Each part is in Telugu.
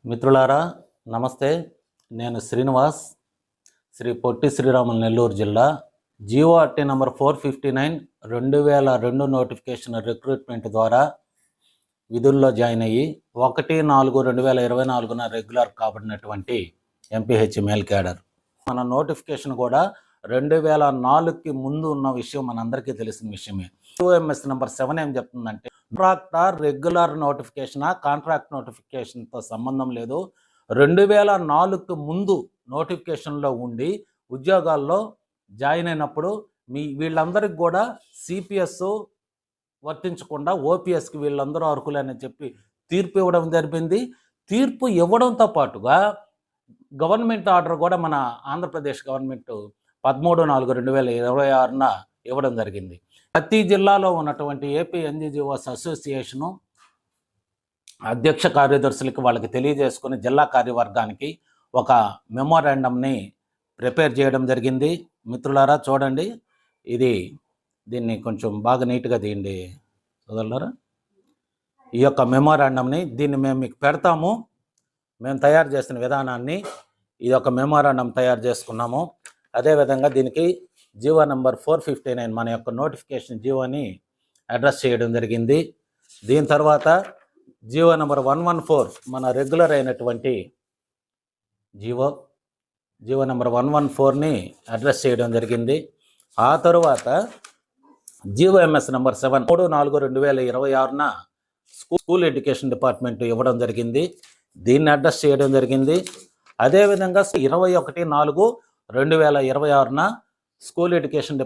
మిత్రులారా నమస్తే. నేను శ్రీనివాస్, శ్రీ పొట్టి శ్రీరాములు, నెల్లూరు జిల్లా. జీఓఆర్టీ నంబర్ 459 2002 నోటిఫికేషన్ రిక్రూట్మెంట్ ద్వారా విధుల్లో జాయిన్ అయ్యి 1/4/2024 రెగ్యులర్ కాబడినటువంటి ఎంపీహెచ్ మేల్ క్యాడర్. మన నోటిఫికేషన్ కూడా 2004కి ముందు ఉన్న విషయం మనందరికీ తెలిసిన విషయమే. యూఎంఎస్ నెంబర్ 7 ఏం చెప్తుందంటే, కాంట్రాక్ట్ రెగ్యులర్ నోటిఫికేషన్, కాంట్రాక్ట్ నోటిఫికేషన్తో సంబంధం లేదు. 2004కు ముందు నోటిఫికేషన్లో ఉండి ఉద్యోగాల్లో జాయిన్ అయినప్పుడు వీళ్ళందరికీ కూడా సిపిఎస్ వర్తించకుండా ఓపీఎస్కి వీళ్ళందరూ అర్హులని చెప్పి తీర్పు ఇవ్వడం జరిగింది. తీర్పు ఇవ్వడంతో పాటుగా గవర్నమెంట్ ఆర్డర్ కూడా మన ఆంధ్రప్రదేశ్ గవర్నమెంట్ 13/4/2026 ఇవ్వడం జరిగింది. ప్రతి జిల్లాలో ఉన్నటువంటి ఏపీ ఎన్జీఓస్ అసోసియేషను అధ్యక్ష కార్యదర్శులకి వాళ్ళకి తెలియజేసుకుని జిల్లా కార్యవర్గానికి ఒక మెమోరాండంని ప్రిపేర్ చేయడం జరిగింది. మిత్రులారా చూడండి, దీన్ని కొంచెం బాగా నీట్గా తీయండి సోదరులారా. ఈ యొక్క మెమోరాండంని మేము మీకు పెడతాము. మేము తయారు చేసిన విధానాన్ని ఇది ఒక మెమోరాండం తయారు చేసుకున్నాము. అదేవిధంగా దీనికి జీవో నెంబర్ 459 మన యొక్క నోటిఫికేషన్ జీవోని అడ్రస్ చేయడం జరిగింది. దీని తర్వాత జీవో నెంబర్ 114 మన రెగ్యులర్ అయినటువంటి జీవో నెంబర్ 114ని అడ్రస్ చేయడం జరిగింది. ఆ తరువాత GOMS number 7 3/4/2026 school education department ఇవ్వడం జరిగింది. దీన్ని అడ్రస్ చేయడం జరిగింది. అదేవిధంగా 21/4/2026 స్కూల్ ఎడ్యుకేషన్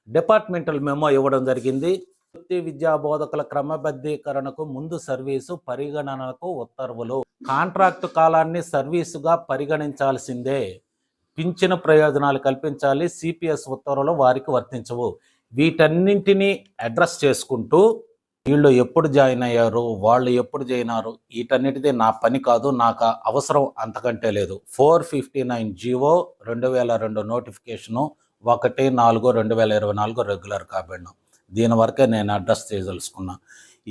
డిపార్ట్మెంటల్ మెమో ఇవ్వడం జరిగింది. వృత్తి విద్యా బోధకుల క్రమబద్ధీకరణకు ముందు సర్వీసు పరిగణనకు ఉత్తర్వులు. కాంట్రాక్టు కాలాన్ని సర్వీసుగా పరిగణించాల్సిందే. పింఛను ప్రయోజనాలు కల్పించాలి. సిపిఎస్ ఉత్తర్వులు వారికి వర్తించవు. వీటన్నింటినీ అడ్రస్ చేసుకుంటూ వీళ్ళు ఎప్పుడు జాయిన్ అయ్యారు, వాళ్ళు ఎప్పుడు జాయిన్ అయ్యారు, వీటన్నిటిది నా పని కాదు, నాకు అవసరం అంతకంటే లేదు. 459 జీవో 2002 నోటిఫికేషను 1/4/2024 రెగ్యులర్ కాబడిన దీని వరకే నేను అడ్రస్ చేయదలుచుకున్నా.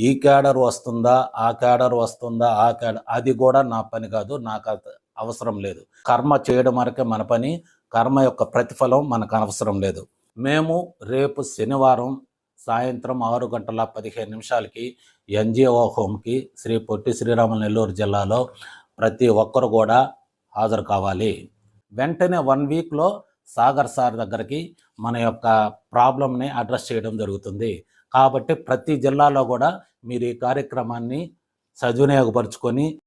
ఈ క్యాడర్ వస్తుందా, ఆ క్యాడర్ వస్తుందా, అది కూడా నా పని కాదు, నాకు అవసరం లేదు. కర్మ చేయడం వరకే మన పని, కర్మ యొక్క ప్రతిఫలం మనకు అవసరం లేదు. మేము రేపు శనివారం సాయంత్రం 6:15 ఎన్జిఓ హోమ్కి శ్రీ పొట్టి శ్రీరాములు, నెల్లూరు జిల్లాలో ప్రతి ఒక్కరు కూడా హాజరు కావాలి. వెంటనే 1 వీక్లో సాగర్ సార్ దగ్గరికి మన యొక్క ప్రాబ్లంని అడ్రస్ చేయడం జరుగుతుంది. కాబట్టి ప్రతి జిల్లాలో కూడా మీరు ఈ కార్యక్రమాన్ని సద్వినియోగపరుచుకొని